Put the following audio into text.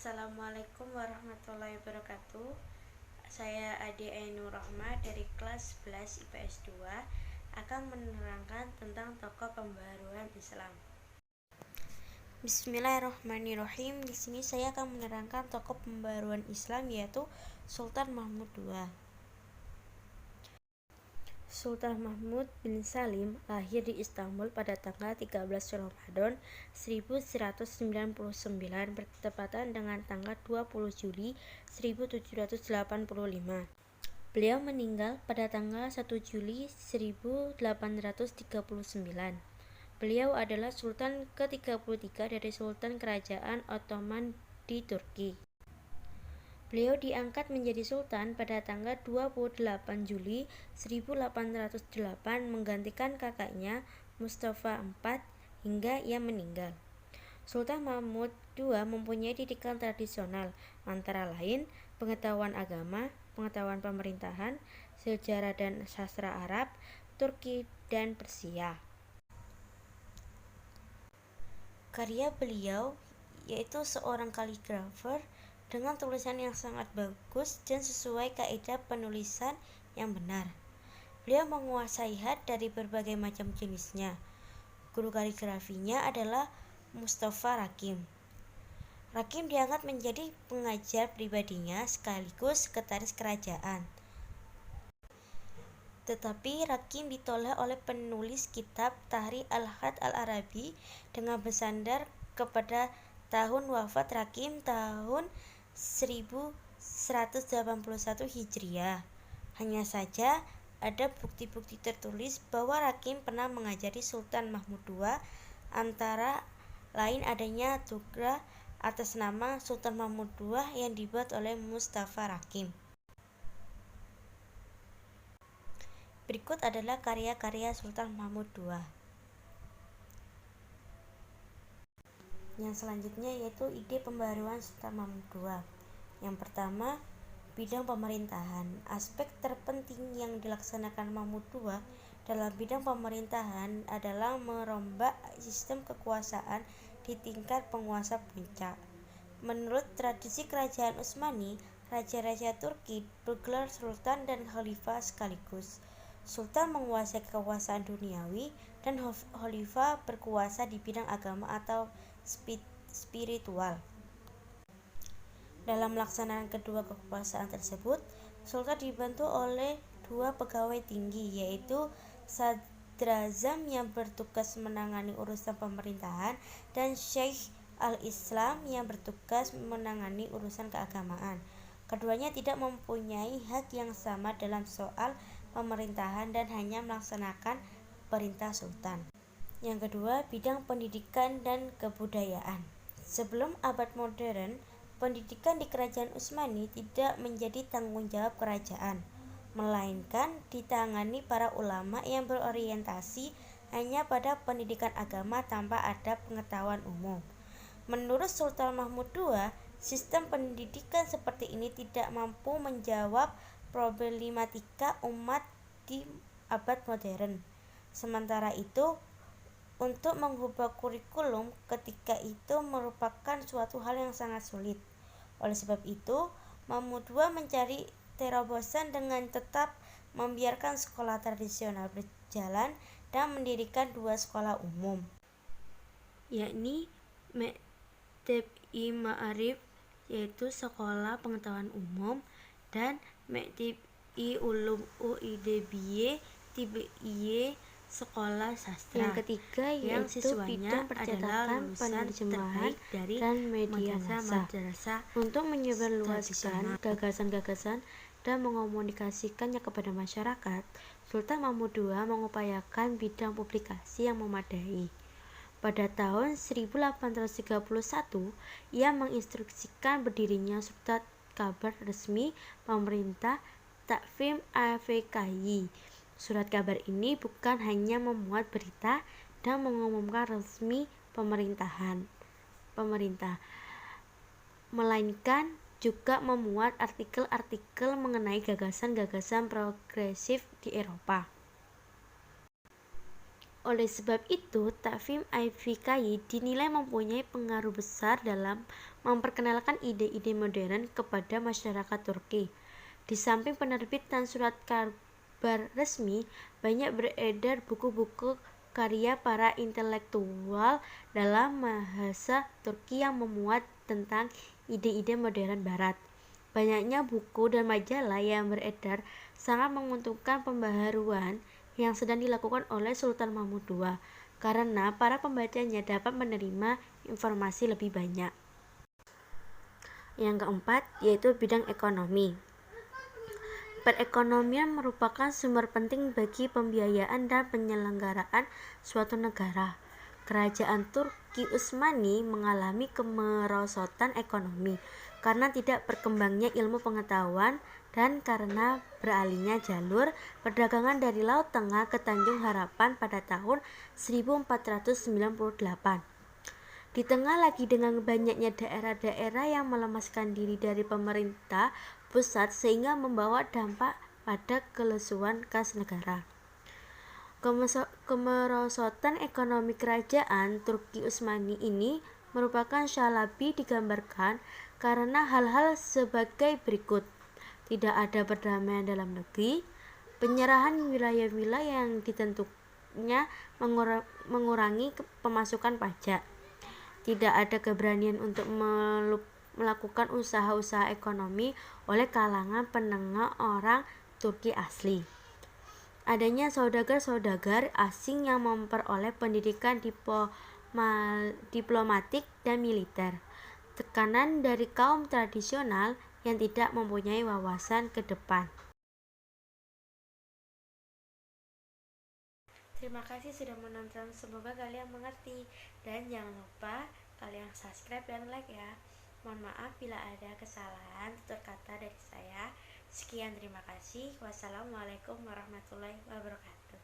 Assalamualaikum warahmatullahi wabarakatuh. Saya Ade Ainur Rahma dari kelas 11 IPS 2 akan menerangkan tentang tokoh pembaharuan Islam. Bismillahirrahmanirrahim. Di sini saya akan menerangkan tokoh pembaharuan Islam yaitu Sultan Mahmud II. Sultan Mahmud bin Salim lahir di Istanbul pada tanggal 13 Ramadan 1199 bertepatan dengan tanggal 20 Juli 1785. Beliau meninggal pada tanggal 1 Juli 1839. Beliau adalah Sultan ke-33 dari Sultan Kerajaan Ottoman di Turki. Beliau diangkat menjadi sultan pada tanggal 28 Juli 1808 menggantikan kakaknya Mustafa IV hingga ia meninggal. Sultan Mahmud II mempunyai didikan tradisional antara lain pengetahuan agama, pengetahuan pemerintahan, sejarah dan sastra Arab, Turki dan Persia. Karya beliau yaitu seorang kaligrafer dengan tulisan yang sangat bagus dan sesuai kaidah penulisan yang benar. Beliau menguasai hat dari berbagai macam jenisnya. Guru kaligrafinya adalah Mustafa Rakim. Rakim diangkat menjadi pengajar pribadinya sekaligus sekretaris kerajaan. Tetapi Rakim ditolak oleh penulis kitab Tahrir al-Khat al-Arabi dengan bersandar kepada tahun wafat Rakim tahun 1181 Hijriah. Hanya saja ada bukti-bukti tertulis bahwa Rakim pernah mengajari Sultan Mahmud II, antara lain adanya tugra atas nama Sultan Mahmud II yang dibuat oleh Mustafa Rakim. Berikut adalah karya-karya Sultan Mahmud II. Yang selanjutnya yaitu ide pembaharuan Sultan Mahmud II. Yang pertama, bidang pemerintahan. Aspek terpenting yang dilaksanakan Mahmud II dalam bidang pemerintahan adalah merombak sistem kekuasaan di tingkat penguasa puncak. Menurut tradisi kerajaan Utsmani, raja-raja Turki bergelar sultan dan khalifah sekaligus. Sultan menguasai kekuasaan duniawi dan khalifah berkuasa di bidang agama atau spiritual. Dalam melaksanakan kedua kekuasaan tersebut, Sultan dibantu oleh dua pegawai tinggi, yaitu Sadrazam yang bertugas menangani urusan pemerintahan dan Syekh al-Islam yang bertugas menangani urusan keagamaan. Keduanya tidak mempunyai hak yang sama dalam soal pemerintahan dan hanya melaksanakan perintah sultan. Yang kedua, bidang pendidikan dan kebudayaan. Sebelum abad modern, pendidikan di kerajaan Utsmani tidak menjadi tanggung jawab kerajaan, melainkan ditangani para ulama yang berorientasi hanya pada pendidikan agama tanpa ada pengetahuan umum. Menurut Sultan Mahmud II, sistem pendidikan seperti ini tidak mampu menjawab problematika umat di abad modern. Sementara itu, untuk mengubah kurikulum ketika itu merupakan suatu hal yang sangat sulit. Oleh sebab itu, Mahmud II mencari terobosan dengan tetap membiarkan sekolah tradisional berjalan dan mendirikan dua sekolah umum, yakni Mekteb-i Ma'arif yaitu sekolah pengetahuan umum dan Mekteb-i Ulum Idebiyye Tibiyye sekolah sastra. Yang ketiga yang yaitu siswanya bidang percetakan, penerjemahan, dari dan media massa untuk menyebarluaskan gagasan-gagasan dan mengomunikasikannya kepada masyarakat. Sultan Mahmud II mengupayakan bidang publikasi yang memadai. Pada tahun 1831, ia menginstruksikan berdirinya surat kabar resmi pemerintah Takvim Afki. Surat kabar ini bukan hanya memuat berita dan mengumumkan resmi pemerintah, melainkan juga memuat artikel-artikel mengenai gagasan-gagasan progresif di Eropa. Oleh sebab itu, Takvim Afki dinilai mempunyai pengaruh besar dalam memperkenalkan ide-ide modern kepada masyarakat Turki. Di samping penerbitan surat kabar resmi, banyak beredar buku-buku karya para intelektual dalam bahasa Turki yang memuat tentang ide-ide modern Barat. Banyaknya buku dan majalah yang beredar sangat menguntungkan pembaharuan yang sedang dilakukan oleh Sultan Mahmud II, karena para pembacanya dapat menerima informasi lebih banyak. Yang keempat, yaitu bidang ekonomi. Perekonomian merupakan sumber penting bagi pembiayaan dan penyelenggaraan suatu negara. Kerajaan Turki Utsmani mengalami kemerosotan ekonomi karena tidak berkembangnya ilmu pengetahuan dan karena beralihnya jalur perdagangan dari Laut Tengah ke Tanjung Harapan pada tahun 1498. Di tengah lagi dengan banyaknya daerah-daerah yang melemaskan diri dari pemerintah pusat sehingga membawa dampak pada kelesuan kas negara. Kemerosotan ekonomi kerajaan Turki Utsmani ini merupakan Shalabi digambarkan karena hal-hal sebagai berikut: tidak ada perdamaian dalam negeri, penyerahan wilayah-wilayah yang ditentunya mengurangi pemasukan pajak, tidak ada keberanian untuk melakukan usaha-usaha ekonomi oleh kalangan penengah orang Turki asli. Adanya saudagar-saudagar asing yang memperoleh pendidikan diplomatik dan militer. Tekanan dari kaum tradisional yang tidak mempunyai wawasan ke depan. Terima kasih sudah menonton, semoga kalian mengerti, dan jangan lupa kalian subscribe dan like ya. Mohon maaf bila ada kesalahan tutur kata dari saya. Sekian, terima kasih. Wassalamualaikum warahmatullahi wabarakatuh.